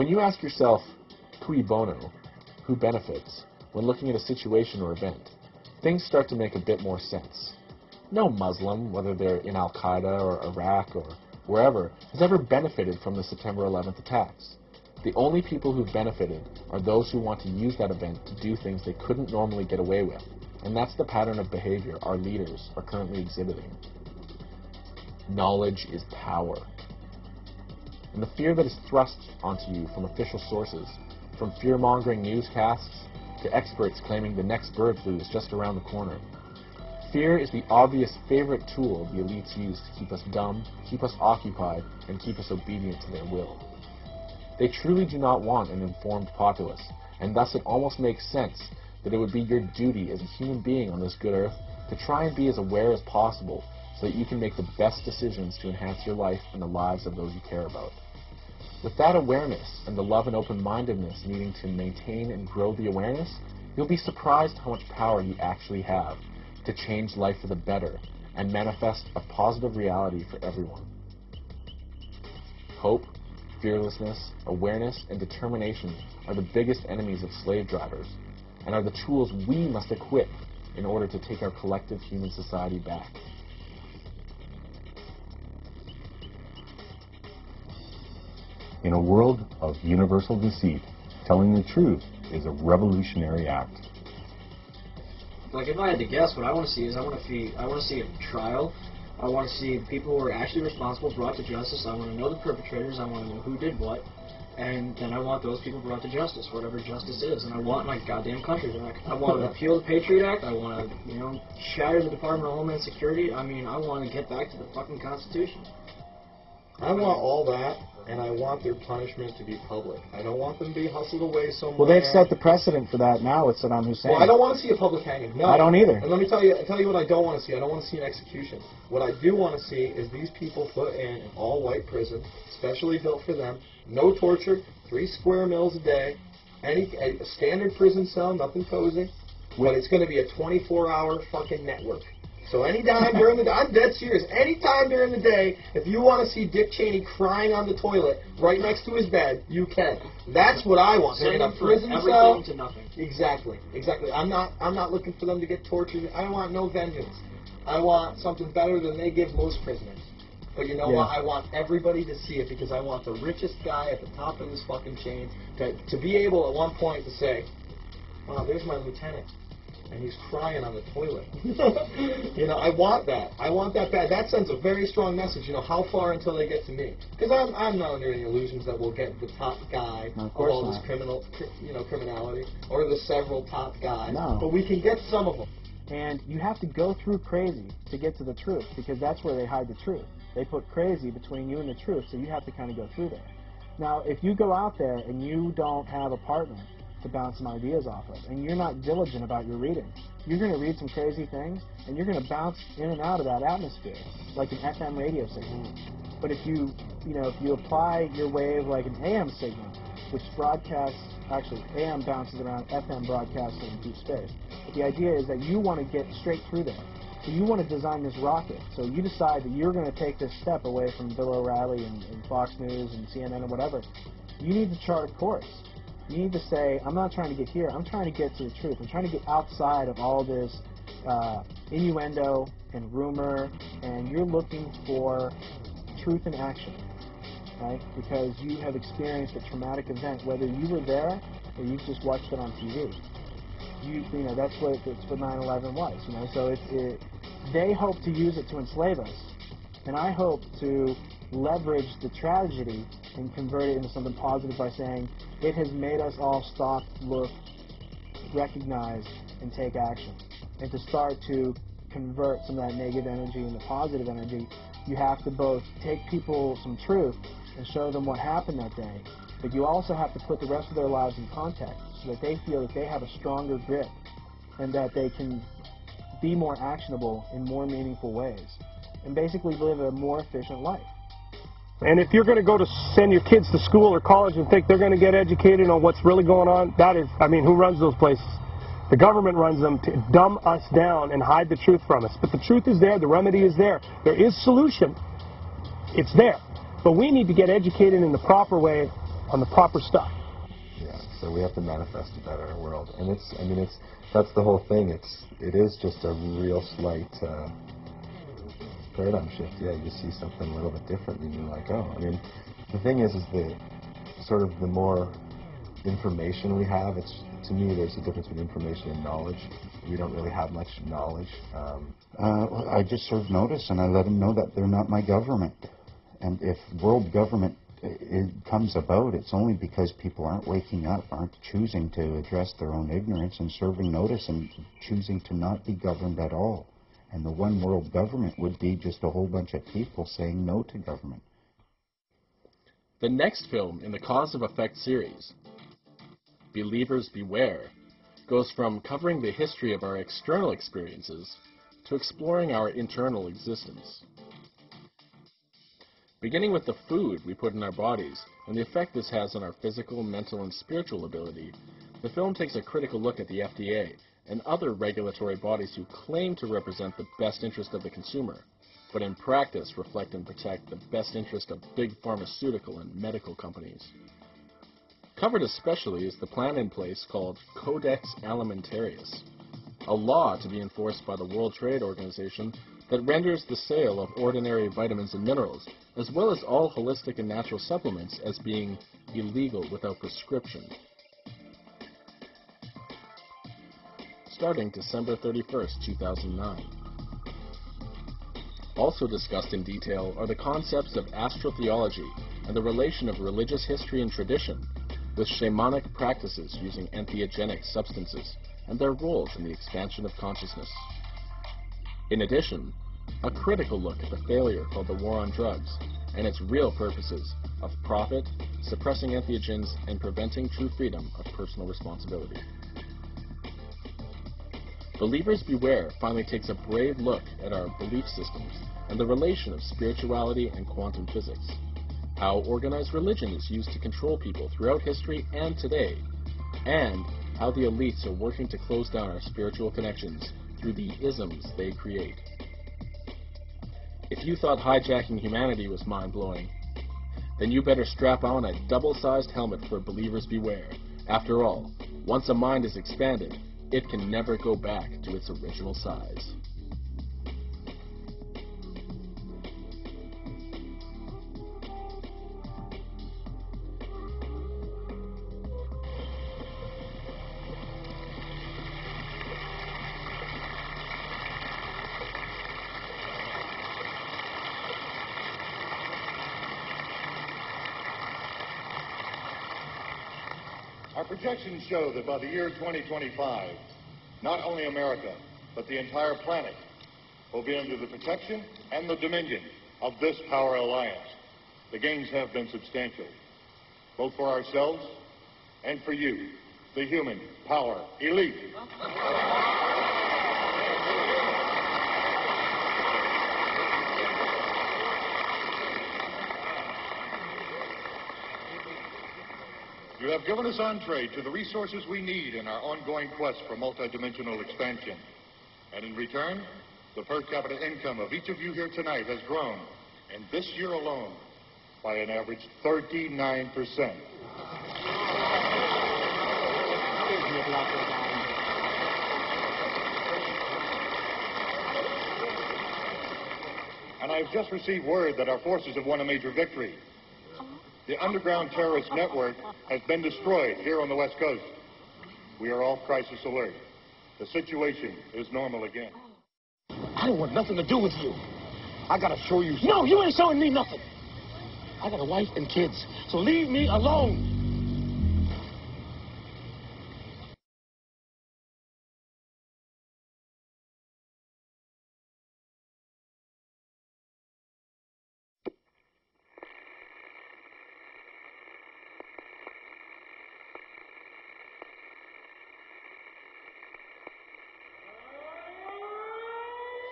When you ask yourself, cui bono, who benefits, when looking at a situation or event, things start to make a bit more sense. No Muslim, whether they're in Al-Qaeda or Iraq or wherever, has ever benefited from the September 11th attacks. The only people who've benefited are those who want to use that event to do things they couldn't normally get away with. And that's the pattern of behavior our leaders are currently exhibiting. Knowledge is power. And the fear that is thrust onto you from official sources, from fear-mongering newscasts to experts claiming the next bird flu is just around the corner. Fear is the obvious favorite tool the elites use to keep us dumb, keep us occupied, and keep us obedient to their will. They truly do not want an informed populace, and thus it almost makes sense that it would be your duty as a human being on this good earth to try and be as aware as possible so that you can make the best decisions to enhance your life and the lives of those you care about. With that awareness and the love and open-mindedness needing to maintain and grow the awareness, you'll be surprised how much power you actually have to change life for the better and manifest a positive reality for everyone. Hope, fearlessness, awareness, and determination are the biggest enemies of slave drivers and are the tools we must equip in order to take our collective human society back. In a world of universal deceit, telling the truth is a revolutionary act. Like, if I had to guess, what I want to see is I want to see a trial. I want to see people who are actually responsible brought to justice. I want to know the perpetrators. I want to know who did what. And then I want those people brought to justice, whatever justice is. And I want my goddamn country back. I want to repeal the Patriot Act. I want to, shatter the Department of Homeland Security. I mean, I want to get back to the fucking Constitution. I want all that, and I want their punishment to be public. I don't want them to be hustled away somewhere. Well, they've set the precedent for that now with Saddam Hussein. Well, I don't want to see a public hanging. No. I don't either. And let me tell you what I don't want to see. I don't want to see an execution. What I do want to see is these people put in an all-white prison, specially built for them, no torture, 3 square meals a day, a standard prison cell, nothing cozy, but it's going to be a 24-hour fucking network. So anytime during the day, I'm dead serious, anytime during the day, if you want to see Dick Cheney crying on the toilet right next to his bed, you can. That's what I want. They're in a prison cell. Everything to nothing. Exactly. I'm not looking for them to get tortured. I want no vengeance. I want something better than they give most prisoners. But you know what? I want everybody to see it because I want the richest guy at the top of this fucking chain to be able at one point to say, "Wow, there's my lieutenant. And he's crying on the toilet." I want that. I want that bad. That sends a very strong message. How far until they get to me? Because I'm not under any illusions that we'll get the top guy of all this criminality, or the several top guys. No. But we can get some of them. And you have to go through crazy to get to the truth, because that's where they hide the truth. They put crazy between you and the truth, so you have to kind of go through there. Now, if you go out there and you don't have a partner to bounce some ideas off of, and you're not diligent about your reading, you're going to read some crazy things, and you're going to bounce in and out of that atmosphere, like an FM radio signal. But if you apply your wave like an AM signal, which broadcasts, actually, AM bounces around FM broadcasting through space. But the idea is that you want to get straight through there. So you want to design this rocket. So you decide that you're going to take this step away from Bill O'Reilly and Fox News and CNN and whatever. You need to chart a course. You need to say, I'm not trying to get here, I'm trying to get to the truth. I'm trying to get outside of all this innuendo and rumor, and you're looking for truth in action, right? Because you have experienced a traumatic event, whether you were there or you just watched it on TV. That's what 9/11 was. So they hope to use it to enslave us, and I hope to leverage the tragedy and convert it into something positive by saying it has made us all stop, look, recognize, and take action. And to start to convert some of that negative energy into positive energy, you have to both take people some truth and show them what happened that day, but you also have to put the rest of their lives in context so that they feel that they have a stronger grip and that they can be more actionable in more meaningful ways and basically live a more efficient life. And if you're going to go to send your kids to school or college and think they're going to get educated on what's really going on, who runs those places? The government runs them to dumb us down and hide the truth from us. But the truth is there. The remedy is there. There is solution. It's there. But we need to get educated in the proper way on the proper stuff. Yeah, so we have to manifest a better world, and that's the whole thing. It is just a real slight paradigm shift. Yeah, you see something a little bit different, and you're like, oh. I mean, the thing is the sort of the more information we have, to me, there's a difference between information and knowledge. We don't really have much knowledge. I just serve notice, and I let them know that they're not my government. And if world government comes about, it's only because people aren't waking up, aren't choosing to address their own ignorance and serving notice and choosing to not be governed at all. And the one world government would be just a whole bunch of people saying no to government. The next film in the Cause of Effect series, Believers Beware, goes from covering the history of our external experiences to exploring our internal existence. Beginning with the food we put in our bodies and the effect this has on our physical, mental, and spiritual ability, the film takes a critical look at the FDA and other regulatory bodies who claim to represent the best interest of the consumer, but in practice reflect and protect the best interest of big pharmaceutical and medical companies. Covered especially is the plan in place called Codex Alimentarius, a law to be enforced by the World Trade Organization that renders the sale of ordinary vitamins and minerals, as well as all holistic and natural supplements, as being illegal without prescription. Starting December 31st, 2009. Also discussed in detail are the concepts of astrotheology and the relation of religious history and tradition with shamanic practices using entheogenic substances and their roles in the expansion of consciousness. In addition, a critical look at the failure called the war on drugs and its real purposes of profit, suppressing entheogens, and preventing true freedom of personal responsibility. Believers Beware finally takes a brave look at our belief systems and the relation of spirituality and quantum physics, how organized religion is used to control people throughout history and today, and how the elites are working to close down our spiritual connections through the isms they create. If you thought Hijacking Humanity was mind-blowing, then you better strap on a double-sized helmet for Believers Beware. After all, once a mind is expanded, it can never go back to its original size. Our projections show that by the year 2025, not only America, but the entire planet will be under the protection and the dominion of this power alliance. The gains have been substantial, both for ourselves and for you, the human power elite. You have given us entree to the resources we need in our ongoing quest for multidimensional expansion. And in return, the per capita income of each of you here tonight has grown, in this year alone, by an average 39%. And I've just received word that our forces have won a major victory. The underground terrorist network has been destroyed here on the West Coast. We are off crisis alert. The situation is normal again. I don't want nothing to do with you. I gotta show you something. No, you ain't showing me nothing. I got a wife and kids, so leave me alone.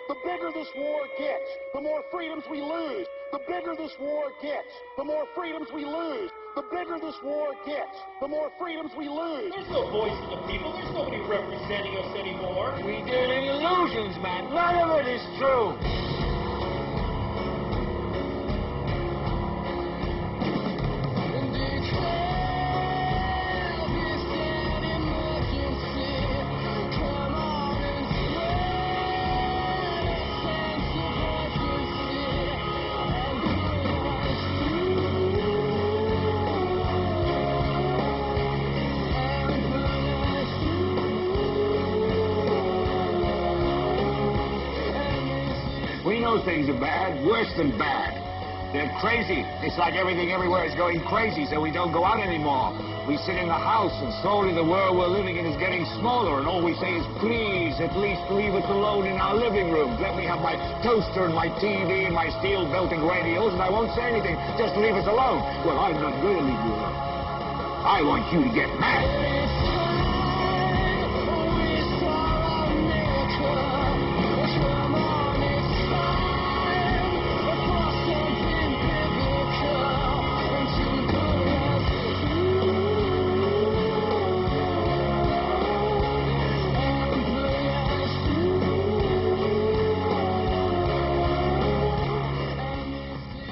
The bigger this war gets, the more freedoms we lose. The bigger this war gets, the more freedoms we lose. The bigger this war gets, the more freedoms we lose. There's no voice of the people. There's nobody representing us anymore. We deal in illusions, man. None of it is true. In Detroit. those things are bad, worse than bad. They're crazy. It's like everything everywhere is going crazy, so we don't go out anymore. We sit in the house, and slowly the world we're living in is getting smaller, and all we say is, please, at least leave us alone in our living rooms. Let me have my toaster and my TV and my steel-belting radios, and I won't say anything. Just leave us alone. Well, I'm not going to leave you alone. I want you to get mad.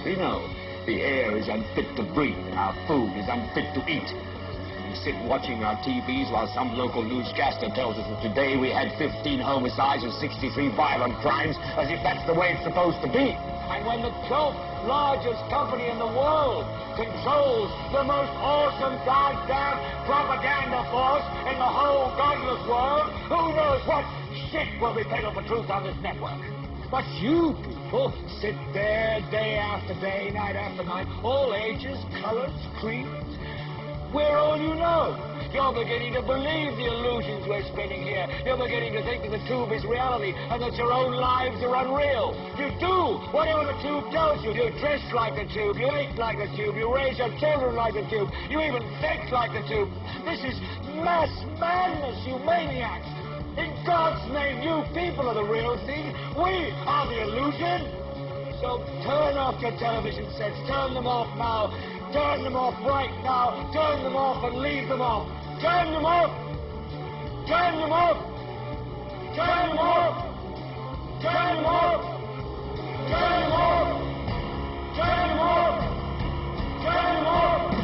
We know the air is unfit to breathe, and our food is unfit to eat. We sit watching our TVs while some local newscaster tells us that today we had 15 homicides and 63 violent crimes, as if that's the way it's supposed to be. And when the 12th largest company in the world controls the most awesome goddamn propaganda force in the whole godless world, who knows what shit will be peddled for truth on this network? But you people sit there day after day, night after night, all ages, colors, creeds. We're all you know. You're beginning to believe the illusions we're spinning here. You're beginning to think that the tube is reality and that your own lives are unreal. You do whatever the tube tells you. You dress like the tube. You eat like the tube. You raise your children like the tube. You even think like the tube. This is mass madness, you maniacs. In God's name, you people are the real thing. We are the illusion. So turn off your television sets. Turn them off now. Turn them off right now. Turn them off and leave them off. Turn them off. Turn them off. Turn them off. Turn them off. Turn them off. Turn them off. Turn them off.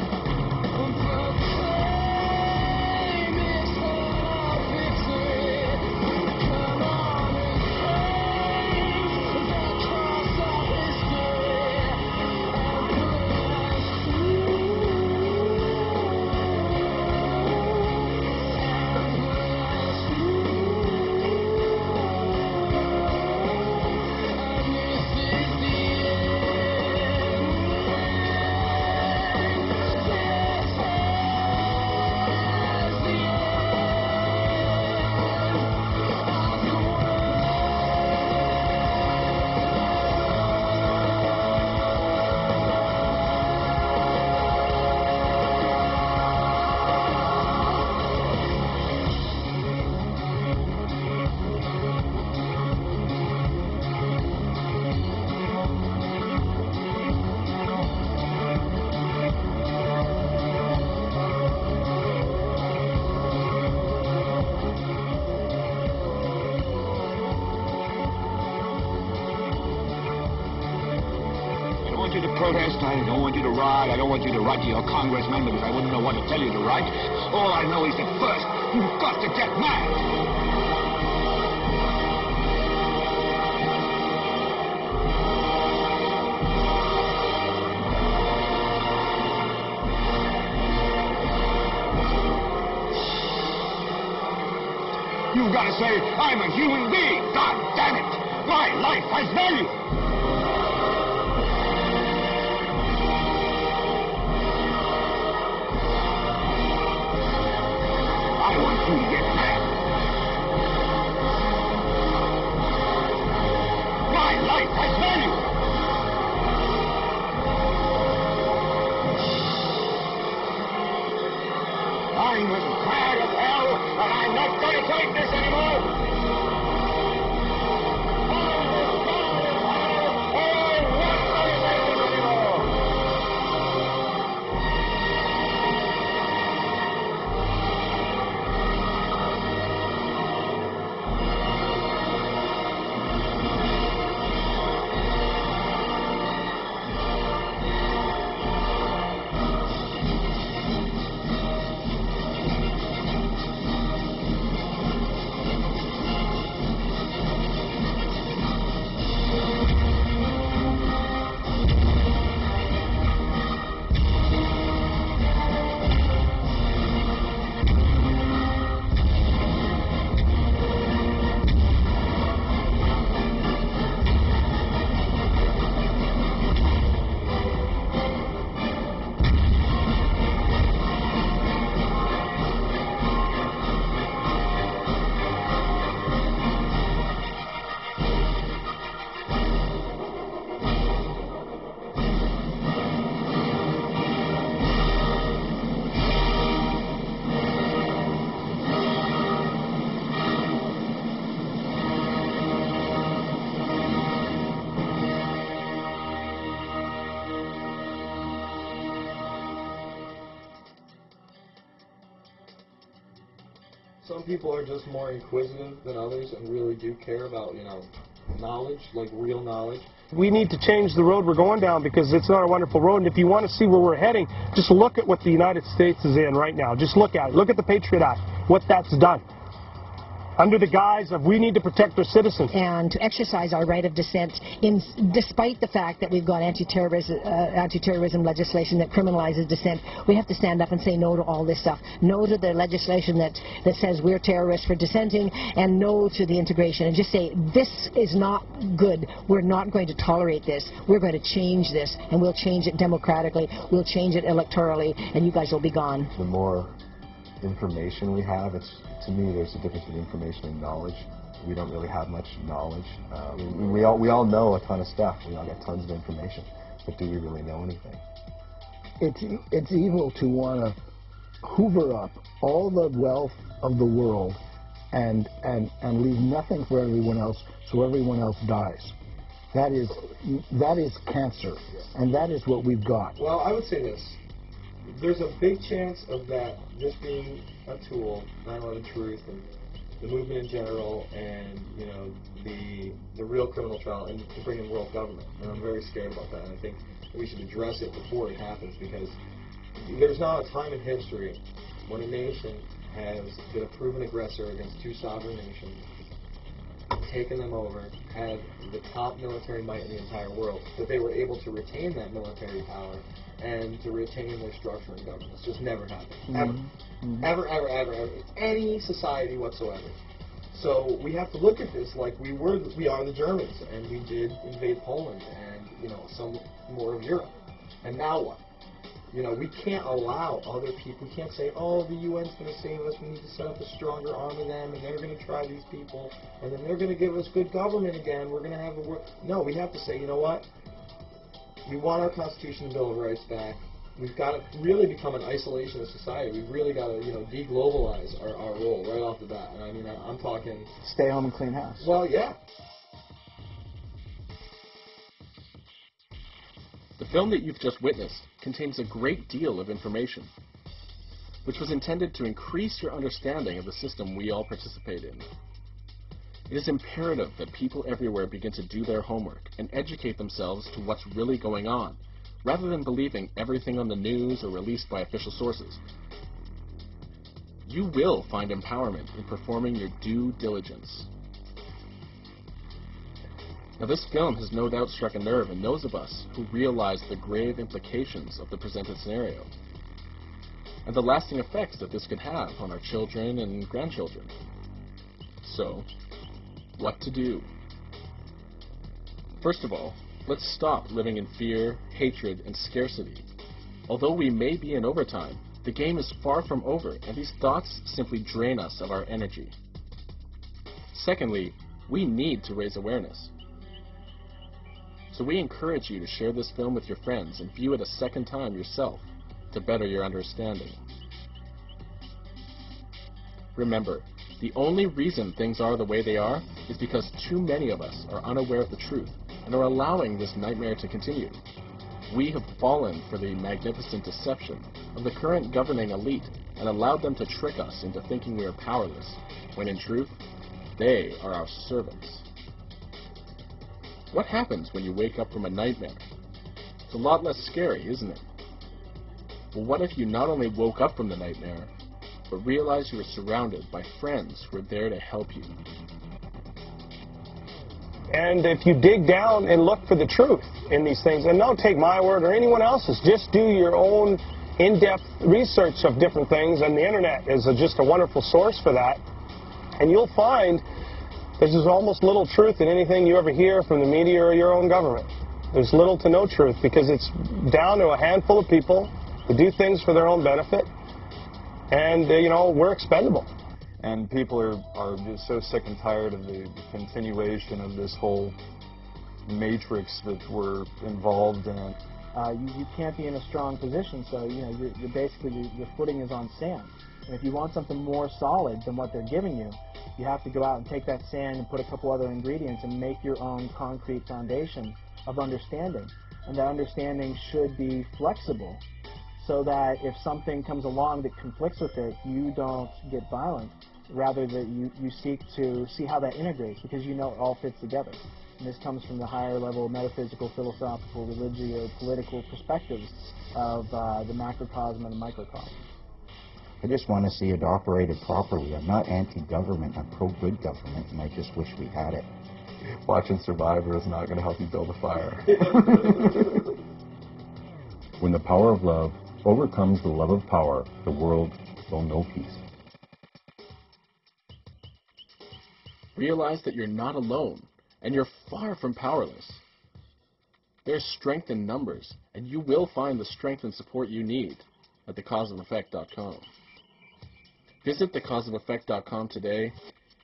Protest. I don't want you to ride. I don't want you to write to your congressman because I wouldn't know what to tell you to write. All I know is that first, you've got to get mad. You've got to say, I'm a human being. God damn it. My life has value. I want you to get mad. My life has value. I'm as mad as hell, and I'm not going to take this anymore. Some people are just more inquisitive than others and really do care about, knowledge, like real knowledge. We need to change the road we're going down because it's not a wonderful road. And if you want to see where we're heading, just look at what the United States is in right now. Just look at it. Look at the Patriot Act, what that's done. Under the guise of we need to protect our citizens. And to exercise our right of dissent, despite the fact that we've got anti-terrorism legislation that criminalizes dissent, we have to stand up and say no to all this stuff. No to the legislation that says we're terrorists for dissenting, and no to the integration. And just say, this is not good. We're not going to tolerate this. We're going to change this, and we'll change it democratically. We'll change it electorally, and you guys will be gone. The more information we have, to me, there's a difference between information and knowledge. We don't really have much knowledge. We all know a ton of stuff. We all get tons of information, but do we really know anything? It's evil to want to hoover up all the wealth of the world and leave nothing for everyone else, so everyone else dies. That is cancer, and that is what we've got. Well, I would say this. There's a big chance of that just being a tool, 9/11 Truth, and the movement in general, and the real criminal trial, and to bring in world government. And I'm very scared about that. And I think we should address it before it happens, because there's not a time in history when a nation has been a proven aggressor against two sovereign nations, taken them over, had the top military might in the entire world, that they were able to retain that military power and to retain their structure and government. It's just never happened. Ever. Ever. In any society whatsoever. So we have to look at this like we are the Germans, and we did invade Poland and, some more of Europe. And now what? We can't allow other people, we can't say, oh, the UN's going to save us, we need to set up a stronger arm of them, and they're going to try these people, and then they're going to give us good government again, we're going to have a world. No, we have to say, you know what? We want our Constitution and Bill of Rights back. We've got to really become an isolationist society. We've really got to, de-globalize our role right off the bat. And I mean, I'm talking... Stay home and clean house. Well, yeah. The film that you've just witnessed contains a great deal of information, which was intended to increase your understanding of the system we all participate in. It is imperative that people everywhere begin to do their homework and educate themselves to what's really going on, rather than believing everything on the news or released by official sources. You will find empowerment in performing your due diligence. Now, this film has no doubt struck a nerve in those of us who realize the grave implications of the presented scenario, and the lasting effects that this could have on our children and grandchildren. So, what to do? First of all, let's stop living in fear, hatred, and scarcity. Although we may be in overtime, the game is far from over, and these thoughts simply drain us of our energy. Secondly, we need to raise awareness. So we encourage you to share this film with your friends and view it a second time yourself to better your understanding. Remember, the only reason things are the way they are is because too many of us are unaware of the truth and are allowing this nightmare to continue. We have fallen for the magnificent deception of the current governing elite and allowed them to trick us into thinking we are powerless, when in truth, they are our servants. What happens when you wake up from a nightmare? It's a lot less scary, isn't it? Well, what if you not only woke up from the nightmare, but realized you were surrounded by friends who were there to help you? And if you dig down and look for the truth in these things, and don't take my word or anyone else's, just do your own in-depth research of different things, and the internet is just a wonderful source for that. And you'll find there's almost little truth in anything you ever hear from the media or your own government. There's little to no truth, because it's down to a handful of people who do things for their own benefit, and, we're expendable. And people are just so sick and tired of the continuation of this whole matrix that we're involved in. You can't be in a strong position, so you're basically your footing is on sand. And if you want something more solid than what they're giving you, you have to go out and take that sand and put a couple other ingredients and make your own concrete foundation of understanding. And that understanding should be flexible, so that if something comes along that conflicts with it, you don't get violent. rather that you seek to see how that integrates, because you know it all fits together. And this comes from the higher level metaphysical, philosophical, religious, political perspectives of the macrocosm and the microcosm. I just want to see it operated properly. I'm not anti-government. I'm pro-good government, and I just wish we had it. Watching Survivor is not going to help you build a fire. When the power of love overcomes the love of power, the world will know peace. Realize that you're not alone, and you're far from powerless. There's strength in numbers, and you will find the strength and support you need at thecauseofeffect.com. Visit thecauseofeffect.com today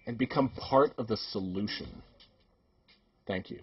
and become part of the solution. Thank you.